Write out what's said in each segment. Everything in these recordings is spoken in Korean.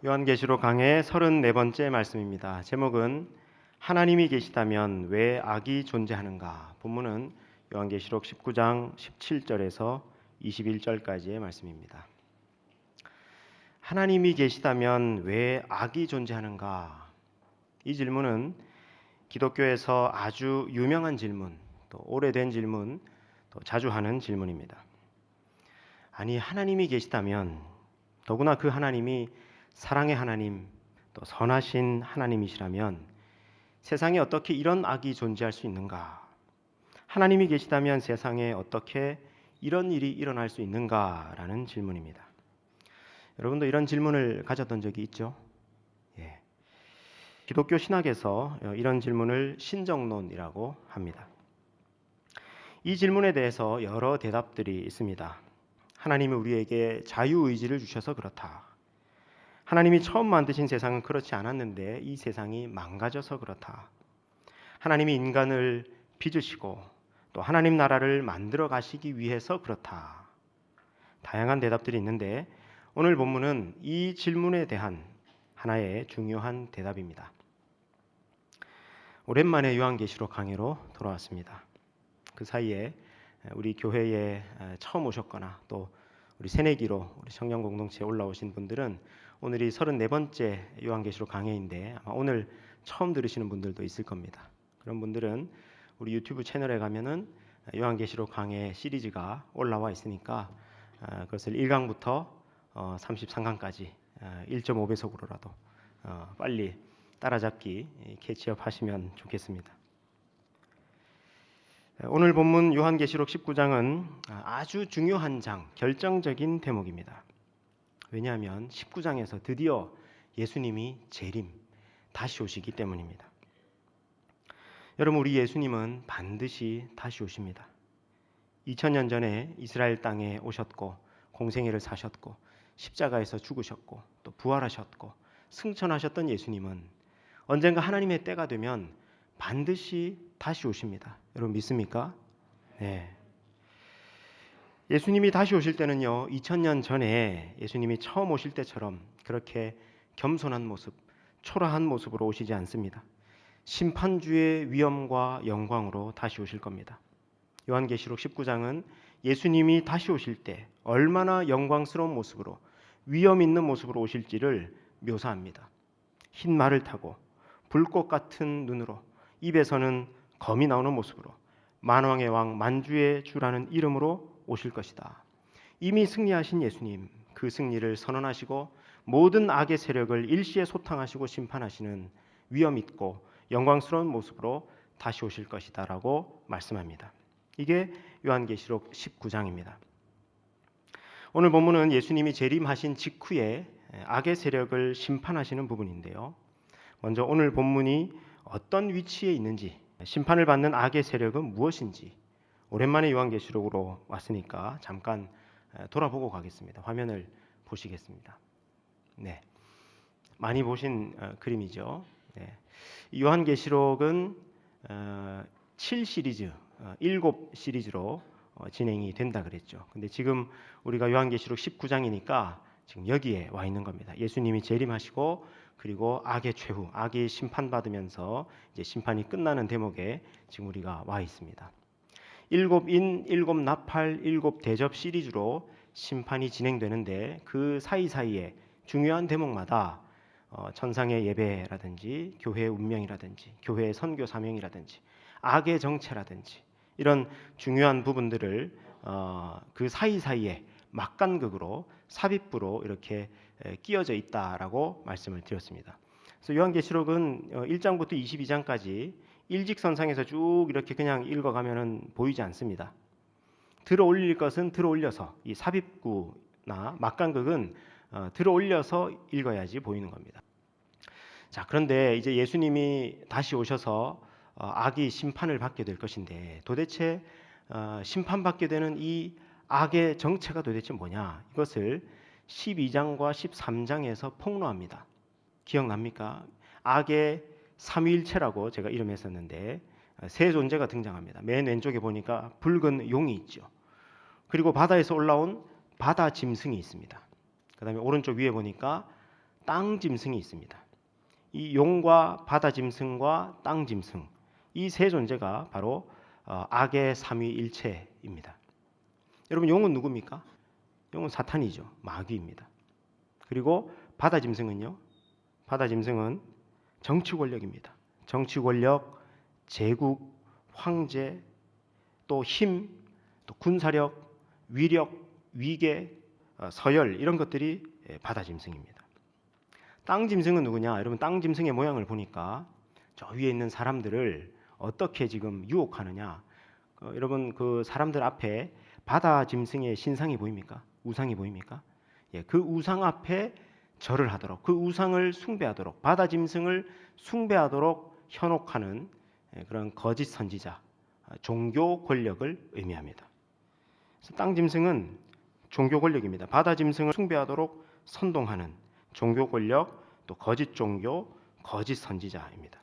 요한계시록 강의 34번째 말씀입니다. 제목은 하나님이 계시다면 왜 악이 존재하는가? 본문은 요한계시록 19장 17절에서 21절까지의 말씀입니다. 하나님이 계시다면 왜 악이 존재하는가? 이 질문은 기독교에서 아주 유명한 질문, 또 오래된 질문, 또 자주 하는 질문입니다. 아니, 하나님이 계시다면, 더구나 그 하나님이 사랑의 하나님, 또 선하신 하나님이시라면 세상에 어떻게 이런 악이 존재할 수 있는가? 하나님이 계시다면 세상에 어떻게 이런 일이 일어날 수 있는가라는 질문입니다. 여러분도 이런 질문을 가졌던 적이 있죠? 예. 기독교 신학에서 이런 질문을 신정론이라고 합니다. 이 질문에 대해서 여러 대답들이 있습니다. 하나님은 우리에게 자유의지를 주셔서 그렇다. 하나님이 처음 만드신 세상은 그렇지 않았는데 이 세상이 망가져서 그렇다. 하나님이 인간을 빚으시고 또 하나님 나라를 만들어 가시기 위해서 그렇다. 다양한 대답들이 있는데 오늘 본문은 이 질문에 대한 하나의 중요한 대답입니다. 오랜만에 요한계시록 강의로 돌아왔습니다. 그 사이에 우리 교회에 처음 오셨거나 또 우리 새내기로 우리 청년 공동체에 올라오신 분들은 오늘이 34번째 요한계시록 강해인데 아마 오늘 처음 들으시는 분들도 있을 겁니다. 그런 분들은 우리 유튜브 채널에 가면은 요한계시록 강해 시리즈가 올라와 있으니까 그것을 1강부터 33강까지 1.5배속으로라도 빨리 따라잡기 캐치업 하시면 좋겠습니다. 오늘 본문 요한계시록 19장은 아주 중요한 장, 결정적인 대목입니다. 왜냐하면 19장에서 드디어 예수님이 재림, 다시 오시기 때문입니다. 여러분, 우리 예수님은 반드시 다시 오십니다. 2000년 전에 이스라엘 땅에 오셨고 공생애를 사셨고 십자가에서 죽으셨고 또 부활하셨고 승천하셨던 예수님은 언젠가 하나님의 때가 되면 반드시 다시 오십니다. 여러분 믿습니까? 네. 예수님이 다시 오실 때는요, 2000년 전에 예수님이 처음 오실 때처럼 그렇게 겸손한 모습, 초라한 모습으로 오시지 않습니다. 심판주의 위엄과 영광으로 다시 오실 겁니다. 요한계시록 19장은 예수님이 다시 오실 때 얼마나 영광스러운 모습으로 위엄 있는 모습으로 오실지를 묘사합니다. 흰 말을 타고 불꽃 같은 눈으로 입에서는 검이 나오는 모습으로 만왕의 왕 만주의 주라는 이름으로 오실 것이다. 이미 승리하신 예수님, 그 승리를 선언하시고 모든 악의 세력을 일시에 소탕하시고 심판하시는 위엄 있고 영광스러운 모습으로 다시 오실 것이다 라고 말씀합니다. 이게 요한계시록 19장입니다. 오늘 본문은 예수님이 재림하신 직후에 악의 세력을 심판하시는 부분인데요. 먼저 오늘 본문이 어떤 위치에 있는지, 심판을 받는 악의 세력은 무엇인지 오랜만에 요한계시록으로 왔으니까 잠깐 돌아보고 가겠습니다. 화면을 보시겠습니다. 네, 많이 보신 그림이죠. 네. 요한계시록은 7시리즈, 7시리즈로 진행이 된다 그랬죠. 근데 지금 우리가 요한계시록 19장이니까 지금 여기에 와 있는 겁니다. 예수님이 재림하시고 그리고 악의 최후, 악이 심판받으면서 이제 심판이 끝나는 대목에 지금 우리가 와 있습니다. 7인, 7나팔, 7대접 시리즈로 심판이 진행되는데 그 사이사이에 중요한 대목마다 천상의 예배라든지 교회의 운명이라든지 교회의 선교 사명이라든지 악의 정체라든지 이런 중요한 부분들을 그 사이사이에 막간극으로 삽입부로 이렇게 끼어져 있다라고 말씀을 드렸습니다. 그래서 요한계시록은 1장부터 22장까지 일직선상에서 쭉 이렇게 그냥 읽어가면은 보이지 않습니다. 들어올릴 것은 들어올려서 이 삽입구나 막간극은 들어올려서 읽어야지 보이는 겁니다. 자, 그런데 이제 예수님이 다시 오셔서 악이 심판을 받게 될 것인데 도대체 심판받게 되는 이 악의 정체가 도대체 뭐냐? 이것을 12장과 13장에서 폭로합니다. 기억납니까? 악의 삼위일체라고 제가 이름했었는데 세 존재가 등장합니다. 맨 왼쪽에 보니까 붉은 용이 있죠. 그리고 바다에서 올라온 바다 짐승이 있습니다. 그 다음에 오른쪽 위에 보니까 땅 짐승이 있습니다. 이 용과 바다 짐승과 땅 짐승, 이 세 존재가 바로 악의 삼위일체입니다. 여러분, 용은 누굽니까? 용은 사탄이죠. 마귀입니다. 그리고 바다 짐승은요? 바다 짐승은 정치 권력입니다. 정치 권력, 제국, 황제, 또 힘, 또 군사력, 위력, 위계, 서열, 이런 것들이 바다 짐승입니다. 땅 짐승은 누구냐? 여러분, 땅 짐승의 모양을 보니까 저 위에 있는 사람들을 어떻게 지금 유혹하느냐? 여러분, 그 사람들 앞에 바다 짐승의 신상이 보입니까? 우상이 보입니까? 예, 그 우상 앞에 절을 하도록, 그 우상을 숭배하도록, 바다 짐승을 숭배하도록 현혹하는 그런 거짓 선지자, 종교 권력을 의미합니다. 그래서 땅 짐승은 종교 권력입니다. 바다 짐승을 숭배하도록 선동하는 종교 권력, 또 거짓 종교, 거짓 선지자입니다.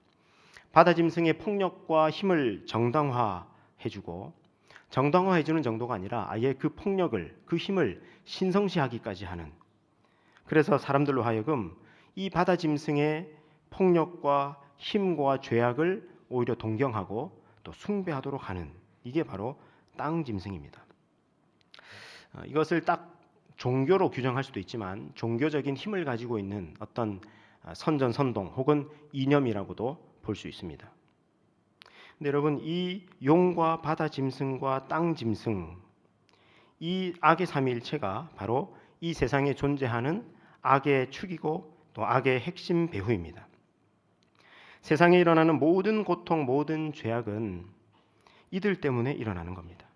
바다 짐승의 폭력과 힘을 정당화해주고, 정당화해주는 정도가 아니라 아예 그 폭력을, 그 힘을 신성시하기까지 하는, 그래서 사람들로 하여금 이 바다 짐승의 폭력과 힘과 죄악을 오히려 동경하고 또 숭배하도록 하는, 이게 바로 땅 짐승입니다. 이것을 딱 종교로 규정할 수도 있지만 종교적인 힘을 가지고 있는 어떤 선전선동 혹은 이념이라고도 볼 수 있습니다. 근데 여러분, 이 용과 바다 짐승과 땅 짐승, 이 악의 삼위일체가 바로 이 세상에 존재하는 악의 축이고 또 악의 핵심 배후입니다. 세상에 일어나는 모든 고통, 모든 죄악은 이들 때문에 일어나는 겁니다.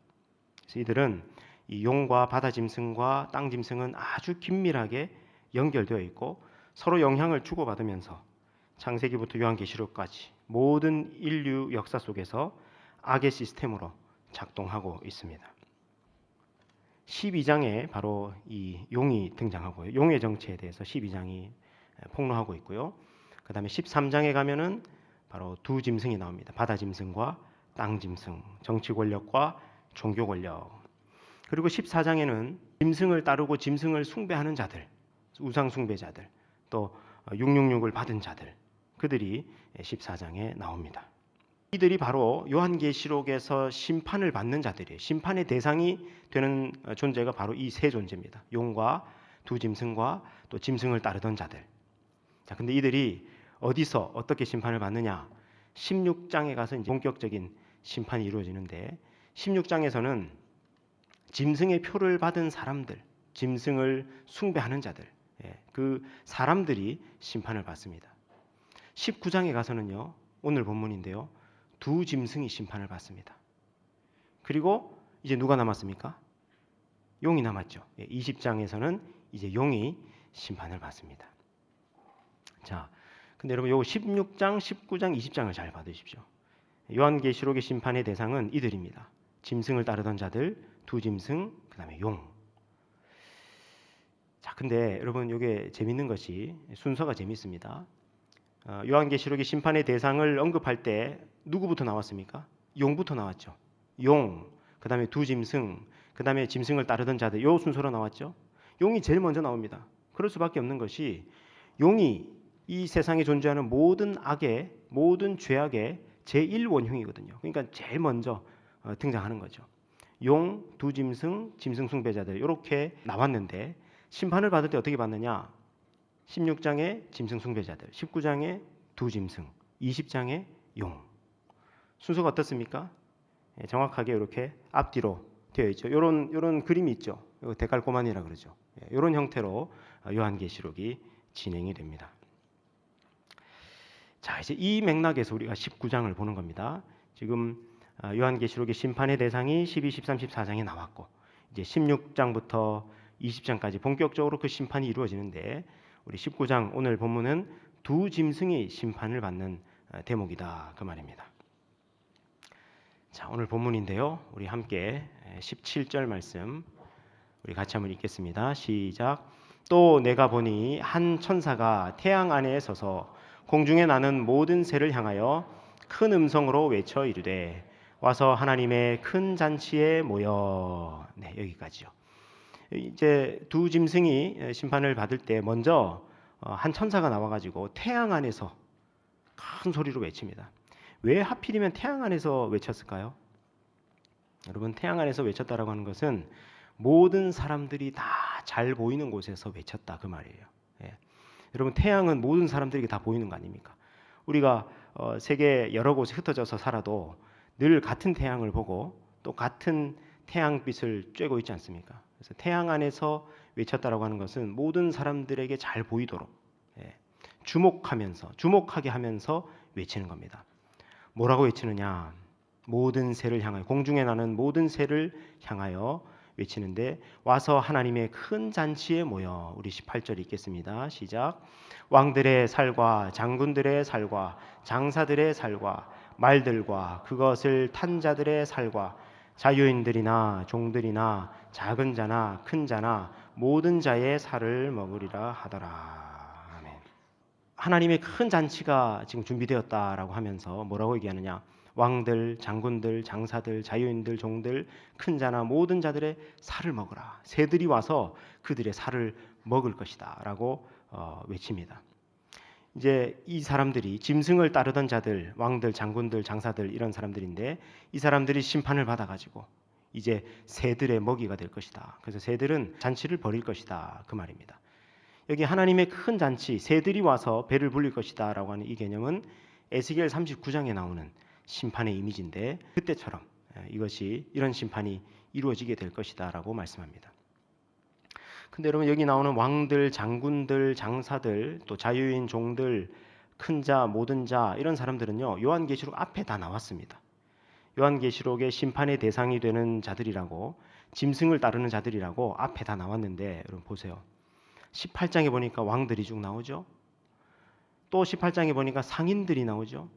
그래서 이들은 이 용과 바다 짐승과 땅 짐승은 아주 긴밀하게 연결되어 있고 서로 영향을 주고받으면서 창세기부터 요한계시록까지 모든 인류 역사 속에서 악의 시스템으로 작동하고 있습니다. 12장에 바로 이 용이 등장하고요. 용의 정체에 대해서 12장이 폭로하고 있고요. 그 다음에 13장에 가면은 바로 두 짐승이 나옵니다. 바다 짐승과 땅 짐승, 정치 권력과 종교 권력. 그리고 14장에는 짐승을 따르고 짐승을 숭배하는 자들, 우상 숭배자들, 또 666을 받은 자들, 그들이 14장에 나옵니다. 이들이 바로 요한계시록에서 심판을 받는 자들이에요. 심판의 대상이 되는 존재가 바로 이 세 존재입니다. 용과 두 짐승과 또 짐승을 따르던 자들. 자, 근데 이들이 어디서 어떻게 심판을 받느냐? 16장에 가서 이제 본격적인 심판이 이루어지는데, 16장에서는 짐승의 표를 받은 사람들, 짐승을 숭배하는 자들, 그 사람들이 심판을 받습니다. 19장에 가서는요, 오늘 본문인데요, 두 짐승이 심판을 받습니다. 그리고 이제 누가 남았습니까? 용이 남았죠. 20장에서는 이제 용이 심판을 받습니다. 자, 근데 여러분, 요 16장, 19장, 20장을 잘 받으십시오. 요한계시록의 심판의 대상은 이들입니다. 짐승을 따르던 자들, 두 짐승, 그 다음에 용. 자, 근데 여러분, 이게 재밌는 것이 순서가 재밌습니다. 요한계시록의 심판의 대상을 언급할 때 누구부터 나왔습니까? 용부터 나왔죠. 용, 그 다음에 두 짐승, 그 다음에 짐승을 따르던 자들, 요 순서로 나왔죠. 용이 제일 먼저 나옵니다. 그럴 수밖에 없는 것이 용이 이 세상에 존재하는 모든 악의, 모든 죄악의 제1원흉이거든요. 그러니까 제일 먼저 등장하는 거죠. 용, 두 짐승, 짐승 숭배자들 이렇게 나왔는데 심판을 받을 때 어떻게 받느냐? 16장에 짐승 숭배자들, 19장에 두 짐승, 20장에 용. 순서가 어떻습니까? 정확하게 이렇게 앞뒤로 되어 있죠. 이런 그림이 있죠. 이거 데칼코마니라 그러죠. 이런 형태로 요한계시록이 진행이 됩니다. 자, 이제 이 맥락에서 우리가 19장을 보는 겁니다. 지금 요한계시록의 심판의 대상이 12, 13, 14장에 나왔고 이제 16장부터 20장까지 본격적으로 그 심판이 이루어지는데, 우리 19장 오늘 본문은 두 짐승이 심판을 받는 대목이다, 그 말입니다. 자, 오늘 본문인데요, 우리 함께 17절 말씀 우리 같이 한번 읽겠습니다. 시작. 또 내가 보니 한 천사가 태양 안에 서서 공중에 나는 모든 새를 향하여 큰 음성으로 외쳐 이르되 와서 하나님의 큰 잔치에 모여. 네, 여기까지요. 이제 두 짐승이 심판을 받을 때 먼저 한 천사가 나와가지고 태양 안에서 큰 소리로 외칩니다. 왜 하필이면 태양 안에서 외쳤을까요? 여러분, 태양 안에서 외쳤다라고 하는 것은 모든 사람들이 다 잘 보이는 곳에서 외쳤다 그 말이에요. 예. 여러분, 태양은 모든 사람들에게 다 보이는 거 아닙니까? 우리가 세계 여러 곳에 흩어져서 살아도 늘 같은 태양을 보고 또 같은 태양빛을 쬐고 있지 않습니까? 그래서 태양 안에서 외쳤다라고 하는 것은 모든 사람들에게 잘 보이도록 주목하게 하면서 외치는 겁니다. 뭐라고 외치느냐? 모든 새를 향하여, 공중에 나는 모든 새를 향하여 외치는데, 와서 하나님의 큰 잔치에 모여, 우리 18절 읽겠습니다. 시작. 왕들의 살과 장군들의 살과 장사들의 살과 말들과 그것을 탄 자들의 살과 자유인들이나 종들이나 작은 자나 큰 자나 모든 자의 살을 먹으리라 하더라. 아멘. 하나님의 큰 잔치가 지금 준비되었다라고 하면서 뭐라고 얘기하느냐? 왕들, 장군들, 장사들, 자유인들, 종들, 큰 자나 모든 자들의 살을 먹으라. 새들이 와서 그들의 살을 먹을 것이다라고 외칩니다. 이제 이 사람들이 짐승을 따르던 자들, 왕들, 장군들, 장사들 이런 사람들인데, 이 사람들이 심판을 받아가지고 이제 새들의 먹이가 될 것이다. 그래서 새들은 잔치를 벌일 것이다 그 말입니다. 여기 하나님의 큰 잔치, 새들이 와서 배를 불릴 것이다라고 하는 이 개념은 에스겔 39장에 나오는 심판의 이미지인데, 그때처럼 이런 심판이 이루어지게 될 것이다라고 말씀합니다. 근데 여러분, 여기 나오는 왕들, 장군들, 장사들, 또 자유인, 종들, 큰 자, 모든 자 이런 사람들은요, 요한계시록 앞에 다 나왔습니다. 요한계시록의 심판의 대상이 되는 자들이라고, 짐승을 따르는 자들이라고 앞에 다 나왔는데, 여러분 보세요. 18장에 보니까 왕들이 쭉 나오죠. 또 18장에 보니까 상인들이 나오죠.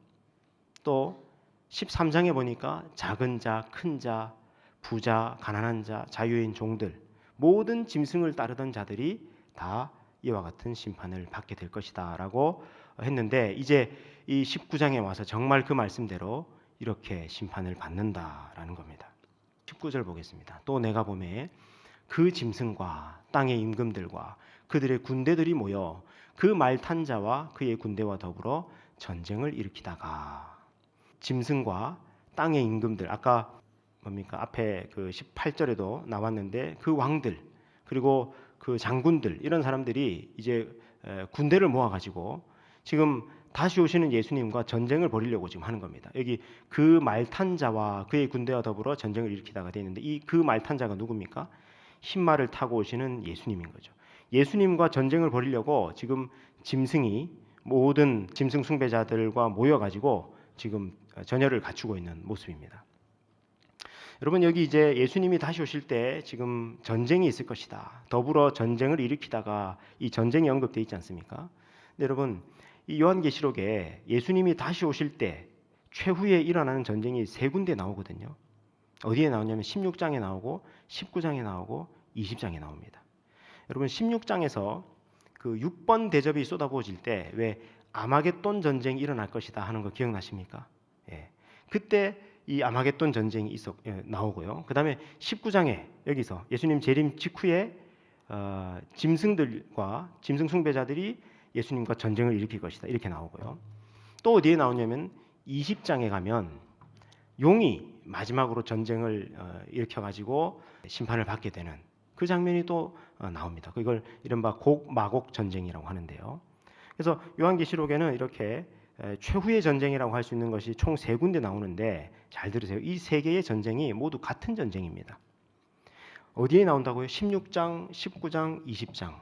또 13장에 보니까 작은 자, 큰 자, 부자, 가난한 자, 자유인, 종들, 모든 짐승을 따르던 자들이 다 이와 같은 심판을 받게 될 것이다라고 했는데, 이제 이 19장에 와서 정말 그 말씀대로 이렇게 심판을 받는다라는 겁니다. 19절 보겠습니다. 또 내가 보매 그 짐승과 땅의 임금들과 그들의 군대들이 모여 그 말 탄 자와 그의 군대와 더불어 전쟁을 일으키다가, 짐승과 땅의 임금들, 아까 뭡니까? 앞에 그 18절에도 나왔는데, 그 왕들 그리고 그 장군들 이런 사람들이 이제 군대를 모아가지고 지금 다시 오시는 예수님과 전쟁을 벌이려고 지금 하는 겁니다. 여기 그 말 탄 자와 그의 군대와 더불어 전쟁을 일으키다가 되어 있는데, 이 그 말 탄 자가 누굽니까? 흰 말을 타고 오시는 예수님인 거죠. 예수님과 전쟁을 벌이려고 지금 짐승이, 모든 짐승 숭배자들과 모여가지고 지금 전열을 갖추고 있는 모습입니다. 여러분, 여기 이제 예수님이 다시 오실 때 지금 전쟁이 있을 것이다, 더불어 전쟁을 일으키다가 이 전쟁이 언급되어 있지 않습니까? 근데 여러분, 이 요한계시록에 예수님이 다시 오실 때 최후에 일어나는 전쟁이 세 군데 나오거든요. 어디에 나오냐면 16장에 나오고 19장에 나오고 20장에 나옵니다. 여러분, 16장에서 그 6번 대접이 쏟아부어질 때 왜 아마겟돈 전쟁이 일어날 것이다 하는 거 기억나십니까? 예. 그때 이 아마겟돈 전쟁이 나오고요. 그 다음에 19장에 여기서 예수님 재림 직후에 짐승들과 짐승 숭배자들이 예수님과 전쟁을 일으킬 것이다 이렇게 나오고요. 또 어디에 나오냐면 20장에 가면 용이 마지막으로 전쟁을 일으켜가지고 심판을 받게 되는 그 장면이 또 나옵니다. 이걸 이른바 곡마곡 전쟁이라고 하는데요. 그래서 요한계시록에는 이렇게 최후의 전쟁이라고 할 수 있는 것이 총 세 군데 나오는데, 잘 들으세요. 이 세 개의 전쟁이 모두 같은 전쟁입니다. 어디에 나온다고요? 16장, 19장, 20장.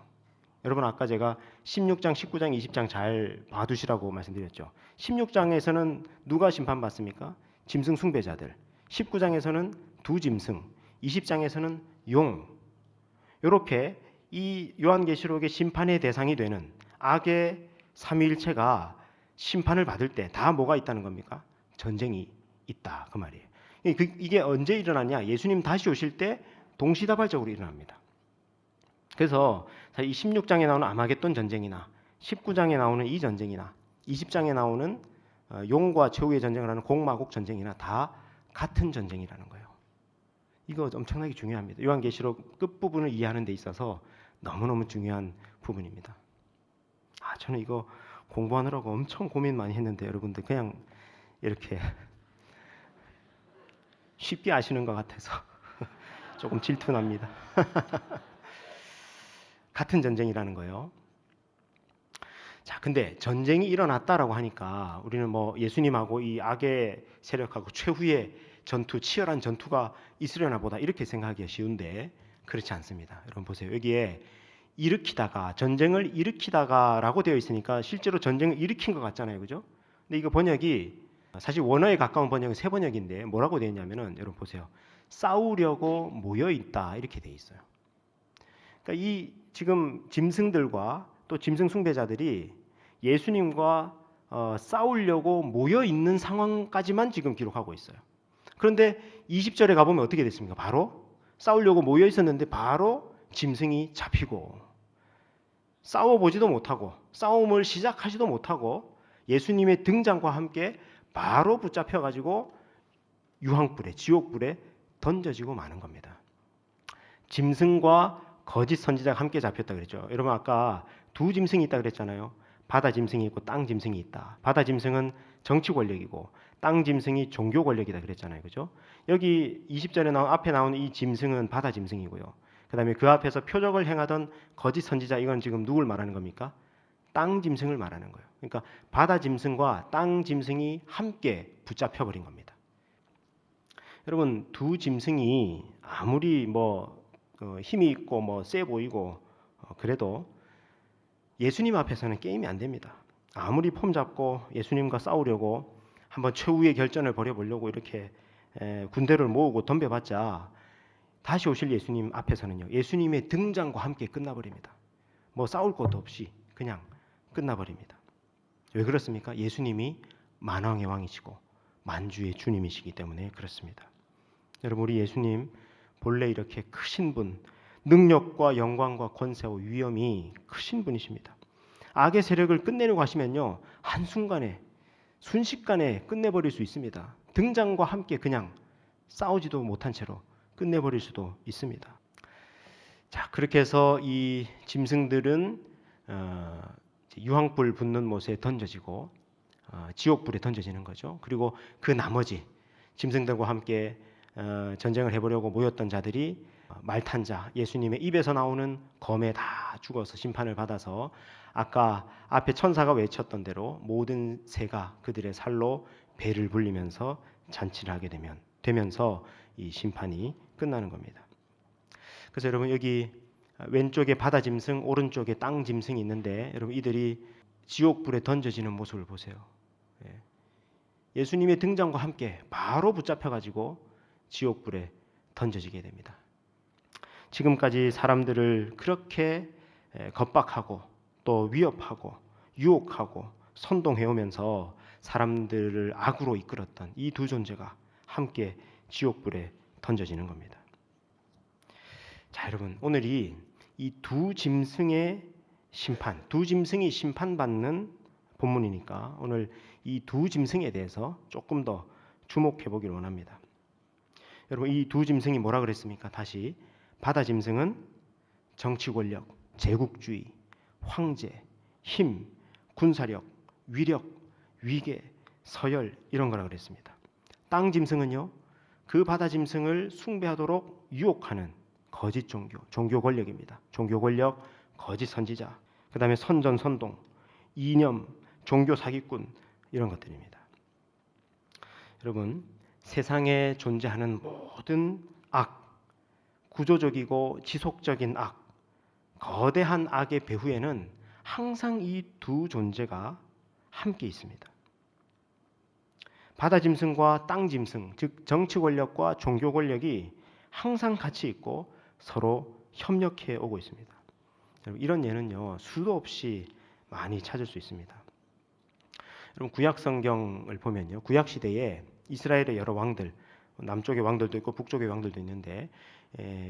여러분, 아까 제가 16장, 19장, 20장 잘 봐두시라고 말씀드렸죠. 16장에서는 누가 심판받습니까? 짐승 숭배자들. 19장에서는 두 짐승, 20장에서는 용. 이렇게 이 요한계시록의 심판의 대상이 되는 악의 삼위일체가 심판을 받을 때 다 뭐가 있다는 겁니까? 전쟁이 있다 그 말이에요. 이게 언제 일어나냐? 예수님 다시 오실 때 동시다발적으로 일어납니다. 그래서 이 16장에 나오는 아마겟돈 전쟁이나 19장에 나오는 이 전쟁이나 20장에 나오는 용과 최후의 전쟁을 하는 곡마곡 전쟁이나 다 같은 전쟁이라는 거예요. 이거 엄청나게 중요합니다. 요한계시록 끝부분을 이해하는 데 있어서 너무너무 중요한 부분입니다. 저는 이거 공부하느라고 엄청 고민 많이 했는데 여러분들 그냥 이렇게 쉽게 아시는 것 같아서 조금 질투납니다. 같은 전쟁이라는 거예요. 자, 근데 전쟁이 일어났다라고 하니까 우리는 뭐 예수님하고 이 악의 세력하고 최후의 전투, 치열한 전투가 있으려나 보다 이렇게 생각하기가 쉬운데 그렇지 않습니다. 여러분 보세요. 여기에 일으키다가, 전쟁을 일으키다가라고 되어 있으니까 실제로 전쟁을 일으킨 것 같잖아요. 그죠? 근데 이거 번역이 사실 원어에 가까운 번역은 새 번역인데 뭐라고 되어 있냐면은 여러분 보세요. 싸우려고 모여 있다 이렇게 되어 있어요. 그러니까 이 지금 짐승들과 또 짐승 숭배자들이 예수님과 싸우려고 모여 있는 상황까지만 지금 기록하고 있어요. 그런데 20절에 가보면 어떻게 됐습니까? 바로 싸우려고 모여 있었는데 바로 짐승이 잡히고 싸워보지도 못하고 싸움을 시작하지도 못하고 예수님의 등장과 함께 바로 붙잡혀가지고 유황불에, 지옥불에 던져지고 마는 겁니다. 짐승과 거짓 선지자가 함께 잡혔다 그랬죠. 여러분 아까 두 짐승이 있다 그랬잖아요. 바다 짐승이 있고 땅 짐승이 있다. 바다 짐승은 정치 권력이고 땅 짐승이 종교 권력이다 그랬잖아요. 그죠? 여기 20절에 앞에 나오는 이 짐승은 바다 짐승이고요. 그다음에 그 앞에서 표적을 행하던 거짓 선지자 이건 지금 누굴 말하는 겁니까? 땅 짐승을 말하는 거예요. 그러니까 바다 짐승과 땅 짐승이 함께 붙잡혀 버린 겁니다. 여러분 두 짐승이 아무리 뭐 힘이 있고 뭐 세 보이고 그래도 예수님 앞에서는 게임이 안 됩니다. 아무리 폼 잡고 예수님과 싸우려고 한번 최후의 결전을 벌여보려고 이렇게 군대를 모으고 덤벼봤자 다시 오실 예수님 앞에서는요. 예수님의 등장과 함께 끝나버립니다. 뭐 싸울 것도 없이 그냥 끝나버립니다. 왜 그렇습니까? 예수님이 만왕의 왕이시고 만주의 주님이시기 때문에 그렇습니다. 여러분 우리 예수님 본래 이렇게 크신 분, 능력과 영광과 권세와 위엄이 크신 분이십니다. 악의 세력을 끝내려고 하시면요. 한순간에 순식간에 끝내버릴 수 있습니다. 등장과 함께 그냥 싸우지도 못한 채로 끝내버릴 수도 있습니다. 자, 그렇게 해서 이 짐승들은 유황불 붙는 못에 던져지고 지옥불에 던져지는 거죠. 그리고 그 나머지 짐승들과 함께 전쟁을 해보려고 모였던 자들이 말탄 자, 예수님의 입에서 나오는 검에 다 죽어서 심판을 받아서 아까 앞에 천사가 외쳤던 대로 모든 새가 그들의 살로 배를 불리면서 잔치를 하게 되면서 이 심판이 끝나는 겁니다. 그래서 여러분 여기 왼쪽에 바다 짐승, 오른쪽에 땅 짐승이 있는데 여러분 이들이 지옥불에 던져지는 모습을 보세요. 예수님의 등장과 함께 바로 붙잡혀가지고 지옥불에 던져지게 됩니다. 지금까지 사람들을 그렇게 겁박하고 또 위협하고 유혹하고 선동해오면서 사람들을 악으로 이끌었던 이 두 존재가 함께 지옥불에 던져지는 겁니다. 자, 여러분 오늘이 이 두 짐승의 심판, 두 짐승이 심판받는 본문이니까 오늘 이 두 짐승에 대해서 조금 더 주목해 보기를 원합니다. 여러분 이 두 짐승이 뭐라 그랬습니까? 다시 바다 짐승은 정치 권력, 제국주의, 황제, 힘, 군사력, 위력, 위계, 서열 이런 거라 그랬습니다. 땅 짐승은요. 그 바다 짐승을 숭배하도록 유혹하는 거짓 종교 권력입니다. 종교 권력, 거짓 선지자, 그다음에 선전 선동, 이념, 종교 사기꾼 이런 것들입니다. 여러분 세상에 존재하는 모든 악, 구조적이고 지속적인 악, 거대한 악의 배후에는 항상 이 두 존재가 함께 있습니다. 바다 짐승과 땅 짐승, 즉 정치 권력과 종교 권력이 항상 같이 있고 서로 협력해 오고 있습니다. 이런 예는요 수도 없이 많이 찾을 수 있습니다. 여러분 구약 성경을 보면요 구약 시대에 이스라엘의 여러 왕들, 남쪽의 왕들도 있고 북쪽의 왕들도 있는데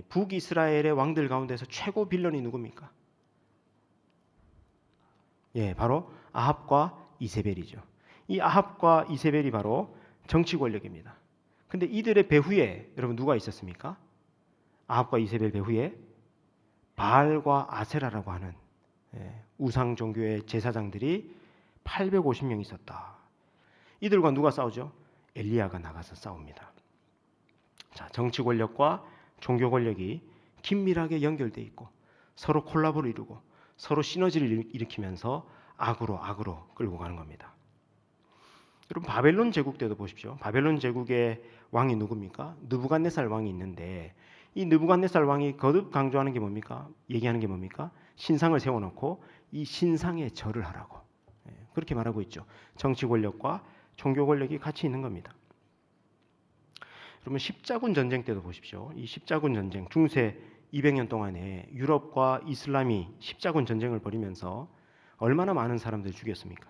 북이스라엘의 왕들 가운데서 최고 빌런이 누굽니까? 바로 아합과 이세벨이죠. 이 아합과 이세벨이 바로 정치 권력입니다. 근데 이들의 배후에 여러분 누가 있었습니까? 아합과 이세벨 배후에 바알과 아세라라고 하는 우상 종교의 제사장들이 850명 있었다. 이들과 누가 싸우죠? 엘리야가 나가서 싸웁니다. 자, 정치 권력과 종교 권력이 긴밀하게 연결돼 있고 서로 콜라보를 이루고 서로 시너지를 일으키면서 악으로 끌고 가는 겁니다. 여러분, 바벨론 제국 때도 보십시오. 바벨론 제국의 왕이 누굽니까? 느부갓네살 왕이 있는데 이 느부갓네살 왕이 거듭 강조하는 게 뭡니까? 얘기하는 게 뭡니까? 신상을 세워놓고 이 신상에 절을 하라고, 그렇게 말하고 있죠. 정치 권력과 종교 권력이 같이 있는 겁니다. 그러면 십자군 전쟁 때도 보십시오. 이 십자군 전쟁, 중세 200년 동안에 유럽과 이슬람이 십자군 전쟁을 벌이면서 얼마나 많은 사람들을 죽였습니까?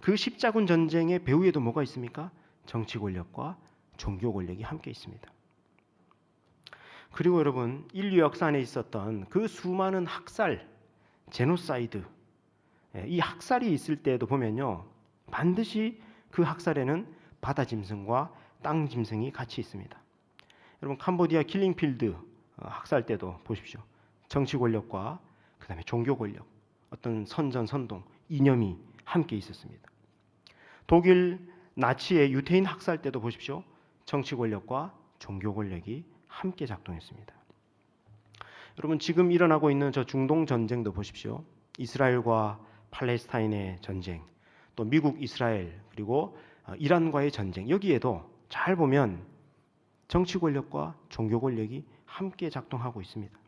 그 십자군 전쟁의 배후에도 뭐가 있습니까? 정치 권력과 종교 권력이 함께 있습니다. 그리고 여러분, 인류 역사 안에 있었던 그 수많은 학살, 제노사이드, 이 학살이 있을 때에도 보면요, 반드시 그 학살에는 바다 짐승과 땅 짐승이 같이 있습니다. 여러분, 캄보디아 킬링필드 학살 때도 보십시오. 정치 권력과 그다음에 종교 권력, 어떤 선전 선동, 이념이 함께 있었습니다. 독일 나치의 유태인 학살 때도 보십시오. 정치 권력과 종교 권력이 함께 작동했습니다. 여러분, 지금 일어나고 있는 저 중동 전쟁도 보십시오. 이스라엘과 팔레스타인의 전쟁, 또 미국, 이스라엘, 그리고 이란과의 전쟁, 여기에도 잘 보면 정치 권력과 종교 권력이 함께 작동하고 있습니다.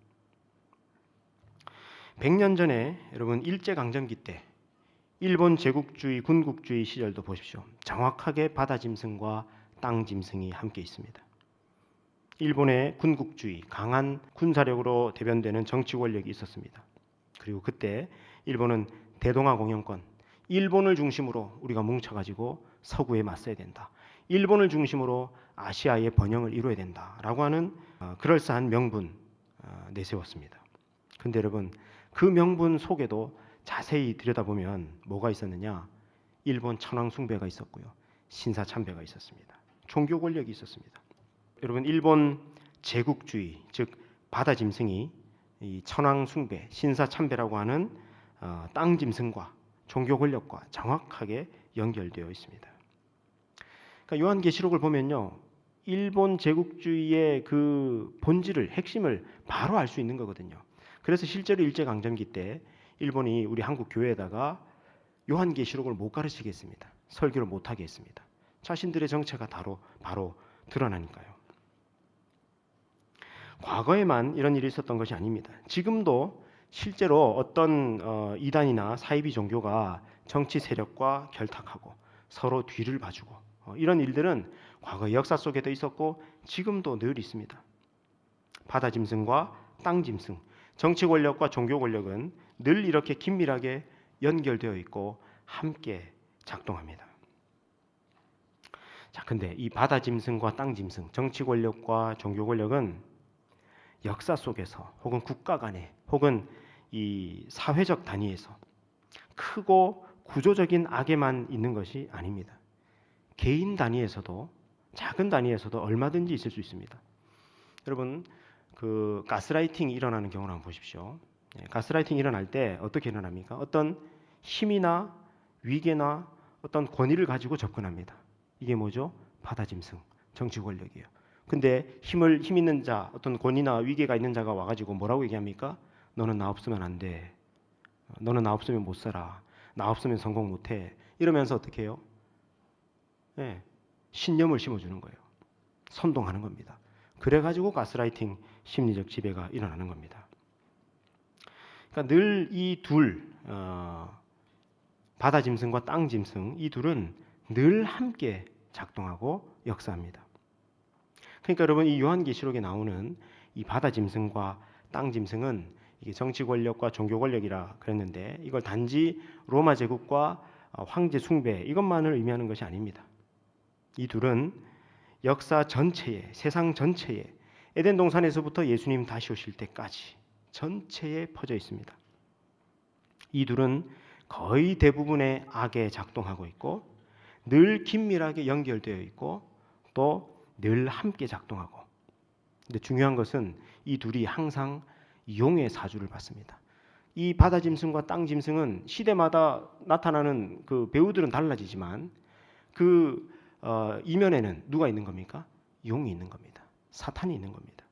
100년 전에 여러분, 일제강점기 때 일본 제국주의, 군국주의 시절도 보십시오. 정확하게 바다 짐승과 땅 짐승이 함께 있습니다. 일본의 군국주의, 강한 군사력으로 대변되는 정치 권력이 있었습니다. 그리고 그때 일본은 대동아 공영권, 일본을 중심으로 우리가 뭉쳐가지고 서구에 맞서야 된다. 일본을 중심으로 아시아의 번영을 이루어야 된다라고 하는 그럴싸한 명분 내세웠습니다. 그런데 여러분, 그 명분 속에도 자세히 들여다보면 뭐가 있었느냐? 일본 천황 숭배가 있었고요, 신사 참배가 있었습니다. 종교 권력이 있었습니다. 여러분, 일본 제국주의, 즉 바다 짐승이 이 천황 숭배, 신사 참배라고 하는 땅 짐승과 종교 권력과 정확하게 연결되어 있습니다. 그러니까 요한계시록을 보면요, 일본 제국주의의 그 본질을, 핵심을 바로 알 수 있는 거거든요. 그래서 실제로 일제강점기 때 일본이 우리 한국 교회에다가 요한계시록을 못 가르치게 했습니다. 설교를 못하게 했습니다. 자신들의 정체가 바로 드러나니까요. 과거에만 이런 일이 있었던 것이 아닙니다. 지금도 실제로 어떤 이단이나 사이비 종교가 정치 세력과 결탁하고 서로 뒤를 봐주고 이런 일들은 과거 역사 속에도 있었고 지금도 늘 있습니다. 바다 짐승과 땅 짐승, 정치 권력과 종교 권력은 늘 이렇게 긴밀하게 연결되어 있고 함께 작동합니다. 자, 근데 이 바다 짐승과 땅 짐승, 정치 권력과 종교 권력은 역사 속에서 혹은 국가 간에 혹은 이 사회적 단위에서 크고 구조적인 악에만 있는 것이 아닙니다. 개인 단위에서도, 작은 단위에서도 얼마든지 있을 수 있습니다. 여러분, 그 가스라이팅이 일어나는 경우를 한번 보십시오. 가스라이팅이 일어날 때 어떻게 일어납니까? 어떤 힘이나 위계나 어떤 권위를 가지고 접근합니다. 이게 뭐죠? 바다 짐승, 정치 권력이에요. 근데 힘 있는 자, 어떤 권위나 위계가 있는 자가 와가지고 뭐라고 얘기합니까? 너는 나 없으면 안 돼. 너는 나 없으면 못 살아. 나 없으면 성공 못 해. 이러면서 어떻게 해요? 신념을 심어주는 거예요. 선동하는 겁니다. 그래가지고 가스라이팅, 심리적 지배가 일어나는 겁니다. 그러니까 늘 이 둘, 바다 짐승과 땅 짐승, 이 둘은 늘 함께 작동하고 역사합니다. 그러니까 여러분, 이 요한계시록에 나오는 이 바다 짐승과 땅 짐승은 이게 정치 권력과 종교 권력이라 그랬는데 이걸 단지 로마 제국과 황제 숭배 이것만을 의미하는 것이 아닙니다. 이 둘은 역사 전체에, 세상 전체에, 에덴 동산에서부터 예수님 다시 오실 때까지 전체에 퍼져 있습니다. 이 둘은 거의 대부분의 악에 작동하고 있고 늘 긴밀하게 연결되어 있고 또 늘 함께 작동하고, 근데 중요한 것은 이 둘이 항상 용의 사주를 받습니다. 이 바다 짐승과 땅 짐승은 시대마다 나타나는 그 배우들은 달라지지만 그 이면에는 누가 있는 겁니까? 용이 있는 겁니다. 사탄이 있는 겁니다.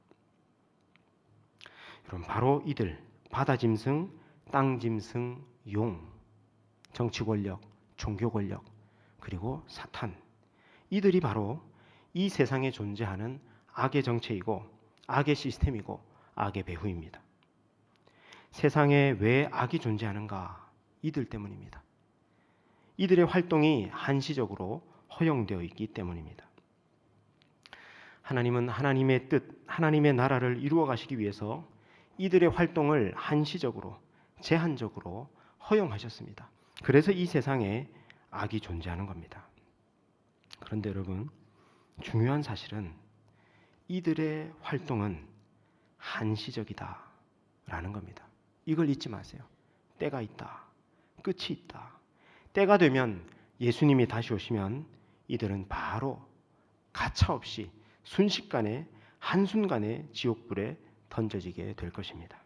여러분, 바로 이들 바다 짐승, 땅 짐승, 용, 정치 권력, 종교 권력, 그리고 사탄, 이들이 바로 이 세상에 존재하는 악의 정체이고 악의 시스템이고 악의 배후입니다. 세상에 왜 악이 존재하는가? 이들 때문입니다. 이들의 활동이 한시적으로 허용되어 있기 때문입니다. 하나님은 하나님의 뜻, 하나님의 나라를 이루어 가시기 위해서 이들의 활동을 한시적으로, 제한적으로 허용하셨습니다. 그래서 이 세상에 악이 존재하는 겁니다. 그런데 여러분, 중요한 사실은 이들의 활동은 한시적이다라는 겁니다. 이걸 잊지 마세요. 때가 있다. 끝이 있다. 때가 되면 예수님이 다시 오시면 이들은 바로 가차없이 순식간에 한순간에 지옥불에 던져지게 될 것입니다.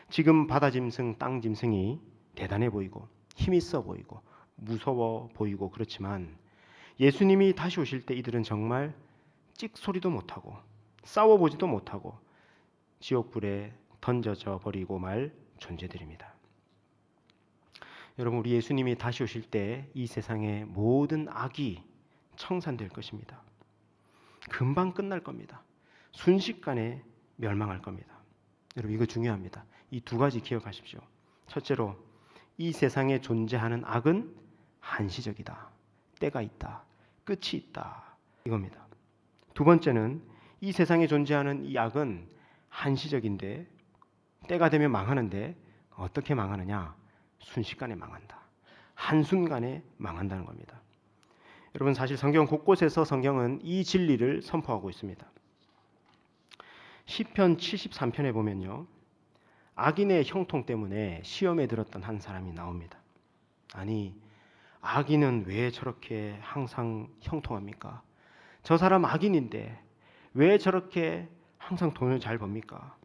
지금 바다 짐승, 땅 짐승이 대단해 보이고 힘 있어 보이고 무서워 보이고 그렇지만 예수님이 다시 오실 때 이들은 정말 찍소리도 못하고 싸워보지도 못하고 지옥불에 던져져 버리고 말 존재들입니다. 여러분, 우리 예수님이 다시 오실 때 이 세상의 모든 악이 청산될 것입니다. 금방 끝날 겁니다. 순식간에 멸망할 겁니다. 여러분, 이거 중요합니다. 이 두 가지 기억하십시오. 첫째로, 이 세상에 존재하는 악은 한시적이다. 때가 있다. 끝이 있다. 이겁니다. 두 번째는, 이 세상에 존재하는 이 악은 한시적인데 때가 되면 망하는데 어떻게 망하느냐? 순식간에 망한다. 한순간에 망한다는 겁니다. 여러분, 사실 성경 곳곳에서 성경은 이 진리를 선포하고 있습니다. 시편 73편에 보면요, 악인의 형통 때문에 시험에 들었던 한 사람이 나옵니다. 아니, 악인은 왜 저렇게 항상 형통합니까? 저 사람 악인인데 왜 저렇게 항상 돈을 잘 법니까?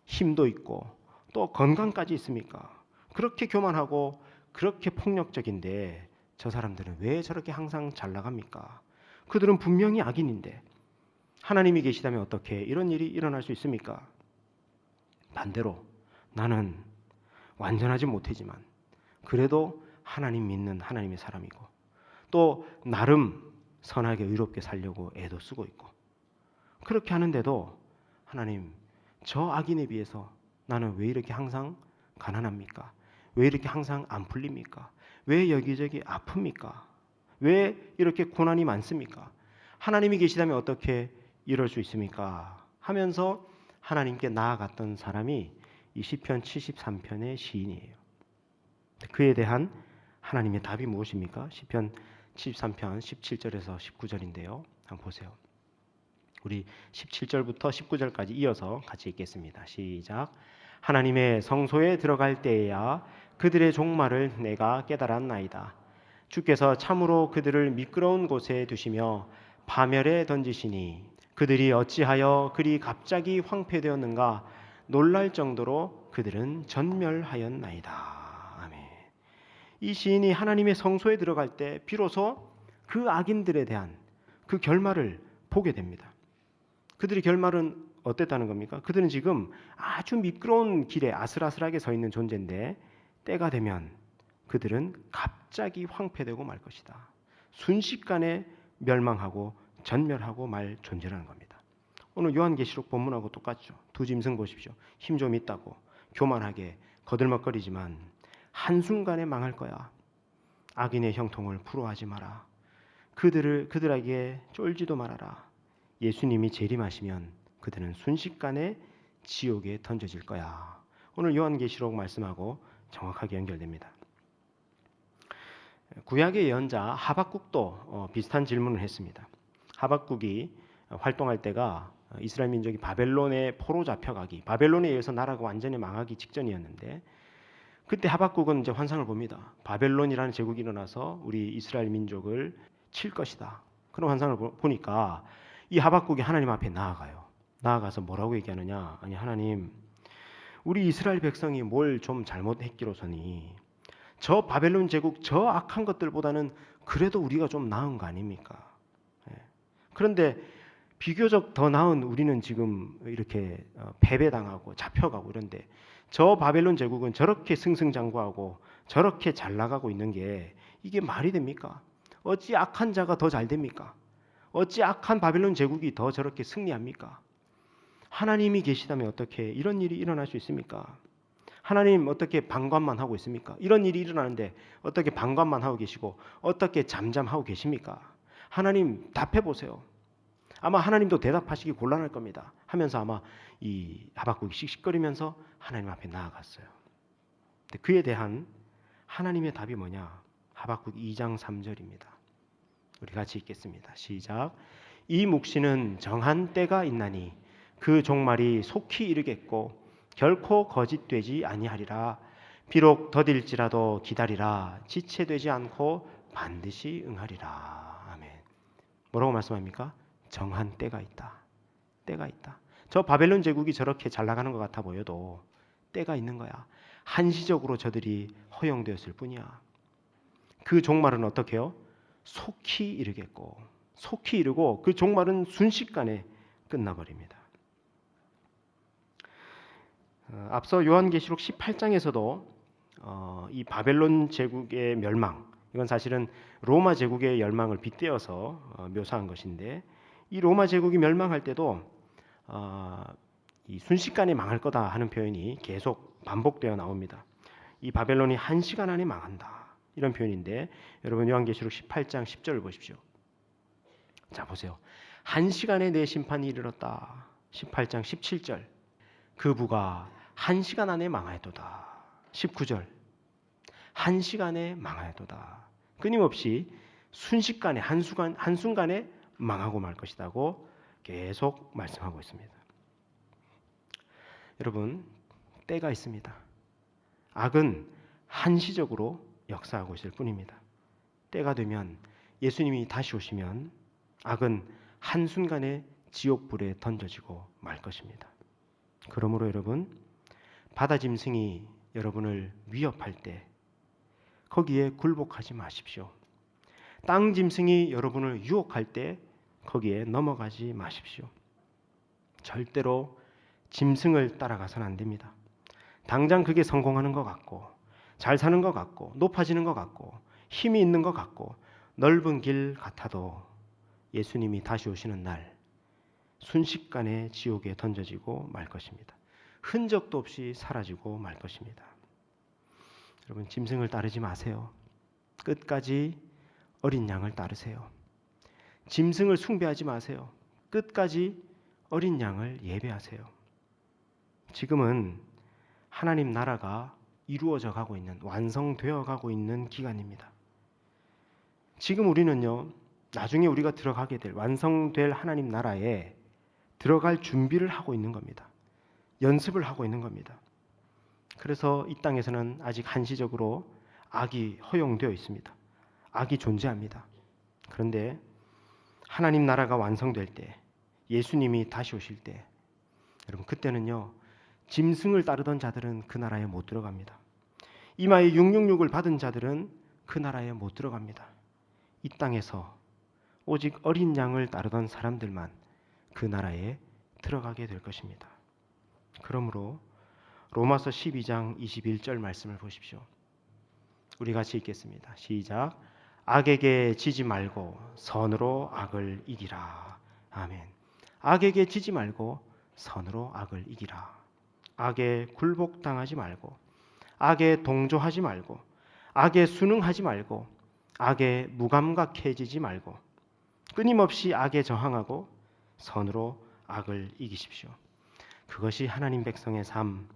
힘도 있고 또 건강까지 있습니까? 그렇게 교만하고 그렇게 폭력적인데 저 사람들은 왜 저렇게 항상 잘 나갑니까? 그들은 분명히 악인인데 하나님이 계시다면 어떻게 이런 일이 일어날 수 있습니까? 반대로 나는 완전하지 못하지만 그래도 하나님 믿는 하나님의 사람이고 또 나름 선하게 의롭게 살려고 애도 쓰고 있고 그렇게 하는데도 하나님, 저 악인에 비해서 나는 왜 이렇게 항상 가난합니까? 왜 이렇게 항상 안 풀립니까? 왜 여기저기 아픕니까? 왜 이렇게 고난이 많습니까? 하나님이 계시다면 어떻게 이럴 수 있습니까? 하면서 하나님께 나아갔던 사람이 이 시편 73편의 시인이에요. 그에 대한 하나님의 답이 무엇입니까? 시편 73편 17절에서 19절인데요. 한번 보세요. 우리 17절부터 19절까지 이어서 같이 읽겠습니다. 시작. 하나님의 성소에 들어갈 때에야 그들의 종말을 내가 깨달았나이다. 주께서 참으로 그들을 미끄러운 곳에 두시며 파멸에 던지시니 그들이 어찌하여 그리 갑자기 황폐되었는가 놀랄 정도로 그들은 전멸하였나이다. 아멘. 이 시인이 하나님의 성소에 들어갈 때 비로소 그 악인들에 대한 그 결말을 보게 됩니다. 그들의 결말은 어땠다는 겁니까? 그들은 지금 아주 미끄러운 길에 아슬아슬하게 서 있는 존재인데 때가 되면 그들은 갑자기 황폐되고 말 것이다. 순식간에 멸망하고 전멸하고 말 존재라는 겁니다. 오늘 요한계시록 본문하고 똑같죠. 두 짐승 보십시오. 힘 좀 있다고 교만하게 거들먹거리지만 한순간에 망할 거야. 악인의 형통을 부러워하지 마라. 그들에게 쫄지도 말아라. 예수님이 재림하시면 그들은 순식간에 지옥에 던져질 거야. 오늘 요한계시록 말씀하고 정확하게 연결됩니다. 구약의 예언자 하박국도 비슷한 질문을 했습니다. 하박국이 활동할 때가 이스라엘 민족이 바벨론의 포로 잡혀가기, 바벨론에 의해서 나라가 완전히 망하기 직전이었는데 그때 하박국은 이제 환상을 봅니다. 바벨론이라는 제국이 일어나서 우리 이스라엘 민족을 칠 것이다. 그런 환상을 보니까 이 하박국이 하나님 앞에 나아가요. 나아가서 뭐라고 얘기하느냐? 아니 하나님, 우리 이스라엘 백성이 뭘 좀 잘못했기로서니 저 바벨론 제국 저 악한 것들보다는 그래도 우리가 좀 나은 거 아닙니까? 예. 그런데 비교적 더 나은 우리는 지금 이렇게 패배당하고 잡혀가고 이런데 저 바벨론 제국은 저렇게 승승장구하고 저렇게 잘 나가고 있는 게 이게 말이 됩니까? 어찌 악한 자가 더 잘 됩니까? 어찌 악한 바벨론 제국이 더 저렇게 승리합니까? 하나님이 계시다면 어떻게 이런 일이 일어날 수 있습니까? 하나님 어떻게 방관만 하고 있습니까? 이런 일이 일어나는데 어떻게 방관만 하고 계시고 어떻게 잠잠하고 계십니까? 하나님 답해 보세요. 아마 하나님도 대답하시기 곤란할 겁니다. 하면서 아마 이 하박국이 씩씩거리면서 하나님 앞에 나아갔어요. 근데 그에 대한 하나님의 답이 뭐냐? 하박국 2장 3절입니다. 우리 같이 읽겠습니다. 시작. 이 묵시는 정한 때가 있나니 그 종말이 속히 이르겠고 결코 거짓되지 아니하리라. 비록 더딜지라도 기다리라. 지체되지 않고 반드시 응하리라. 아멘. 뭐라고 말씀합니까? 정한 때가 있다. 때가 있다. 저 바벨론 제국이 저렇게 잘 나가는 것 같아 보여도 때가 있는 거야. 한시적으로 저들이 허용되었을 뿐이야. 그 종말은 어떻게 해요? 속히 이르겠고 속히 이르고 그 종말은 순식간에 끝나버립니다. 앞서 요한계시록 18장에서도 이 바벨론 제국의 멸망, 이건 사실은 로마 제국의 멸망을 빗대어서 묘사한 것인데 이 로마 제국이 멸망할 때도 이 순식간에 망할 거다 하는 표현이 계속 반복되어 나옵니다. 이 바벨론이 1시간 안에 망한다 이런 표현인데 여러분 요한계시록 18장 10절을 보십시오. 자 보세요. 1시간에 내 심판이 이르렀다. 18장 17절 그 부가 1시간 안에 망하였도다. 19절 1시간에 망하였도다. 끊임없이 순식간에 한순간에 망하고 말 것이라고 계속 말씀하고 있습니다. 여러분 때가 있습니다. 악은 한시적으로 역사하고 있을 뿐입니다. 때가 되면 예수님이 다시 오시면 악은 한순간에 지옥불에 던져지고 말 것입니다. 그러므로 여러분 바다 짐승이 여러분을 위협할 때 거기에 굴복하지 마십시오. 땅 짐승이 여러분을 유혹할 때 거기에 넘어가지 마십시오. 절대로 짐승을 따라가서는 안 됩니다. 당장 그게 성공하는 것 같고 잘 사는 것 같고 높아지는 것 같고 힘이 있는 것 같고 넓은 길 같아도 예수님이 다시 오시는 날 순식간에 지옥에 던져지고 말 것입니다. 흔적도 없이 사라지고 말 것입니다. 여러분 짐승을 따르지 마세요. 끝까지 어린 양을 따르세요. 짐승을 숭배하지 마세요. 끝까지 어린 양을 예배하세요. 지금은 하나님 나라가 이루어져 가고 있는, 완성되어 가고 있는 기간입니다. 지금 우리는요, 나중에 우리가 들어가게 될, 완성될 하나님 나라에 들어갈 준비를 하고 있는 겁니다. 연습을 하고 있는 겁니다. 그래서 이 땅에서는 아직 한시적으로 악이 허용되어 있습니다. 악이 존재합니다. 그런데 하나님 나라가 완성될 때, 예수님이 다시 오실 때, 여러분 그때는요, 짐승을 따르던 자들은 그 나라에 못 들어갑니다. 이마에 666을 받은 자들은 그 나라에 못 들어갑니다. 이 땅에서 오직 어린 양을 따르던 사람들만 그 나라에 들어가게 될 것입니다. 그러므로 로마서 12장 21절 말씀을 보십시오. 우리 같이 읽겠습니다. 시작. 악에게 지지 말고 선으로 악을 이기라. 아멘. 악에게 지지 말고 선으로 악을 이기라. 악에 굴복당하지 말고 악에 동조하지 말고 악에 순응하지 말고 악에 무감각해지지 말고 끊임없이 악에 저항하고 선으로 악을 이기십시오. 그것이 하나님 백성의 삶,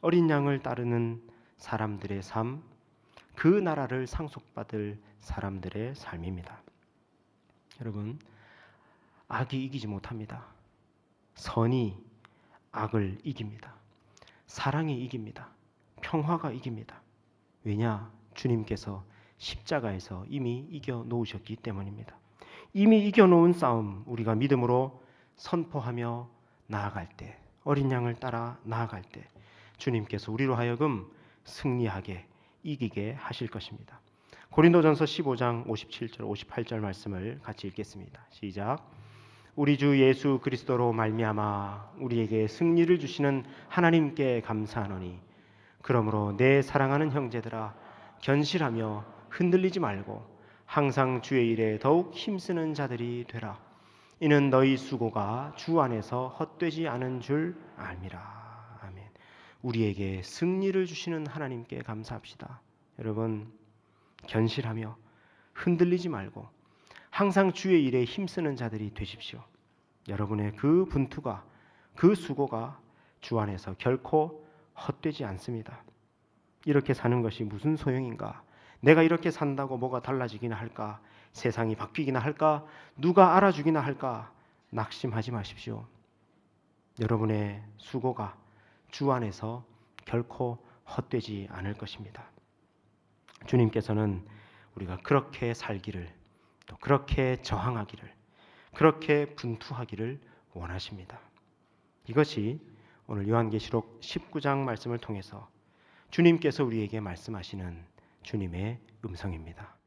어린 양을 따르는 사람들의 삶, 그 나라를 상속받을 사람들의 삶입니다. 여러분, 악이 이기지 못합니다. 선이 악을 이깁니다. 사랑이 이깁니다. 평화가 이깁니다. 왜냐? 주님께서 십자가에서 이미 이겨 놓으셨기 때문입니다. 이미 이겨 놓은 싸움 우리가 믿음으로 선포하며 나아갈 때, 어린 양을 따라 나아갈 때 주님께서 우리로 하여금 승리하게 이기게 하실 것입니다. 고린도전서 15장 57절 58절 말씀을 같이 읽겠습니다. 시작. 우리 주 예수 그리스도로 말미암아 우리에게 승리를 주시는 하나님께 감사하노니 그러므로 내 사랑하는 형제들아 견실하며 흔들리지 말고 항상 주의 일에 더욱 힘쓰는 자들이 되라. 이는 너희 수고가 주 안에서 헛되지 않은 줄 알미라. 아멘. 우리에게 승리를 주시는 하나님께 감사합시다. 여러분, 견실하며 흔들리지 말고 항상 주의 일에 힘쓰는 자들이 되십시오. 여러분의 그 분투가, 그 수고가 주 안에서 결코 헛되지 않습니다. 이렇게 사는 것이 무슨 소용인가? 내가 이렇게 산다고 뭐가 달라지기나 할까? 세상이 바뀌기나 할까? 누가 알아주기나 할까? 낙심하지 마십시오. 여러분의 수고가 주 안에서 결코 헛되지 않을 것입니다. 주님께서는 우리가 그렇게 살기를, 또 그렇게 저항하기를, 그렇게 분투하기를 원하십니다. 이것이 오늘 요한계시록 19장 말씀을 통해서 주님께서 우리에게 말씀하시는 주님의 음성입니다.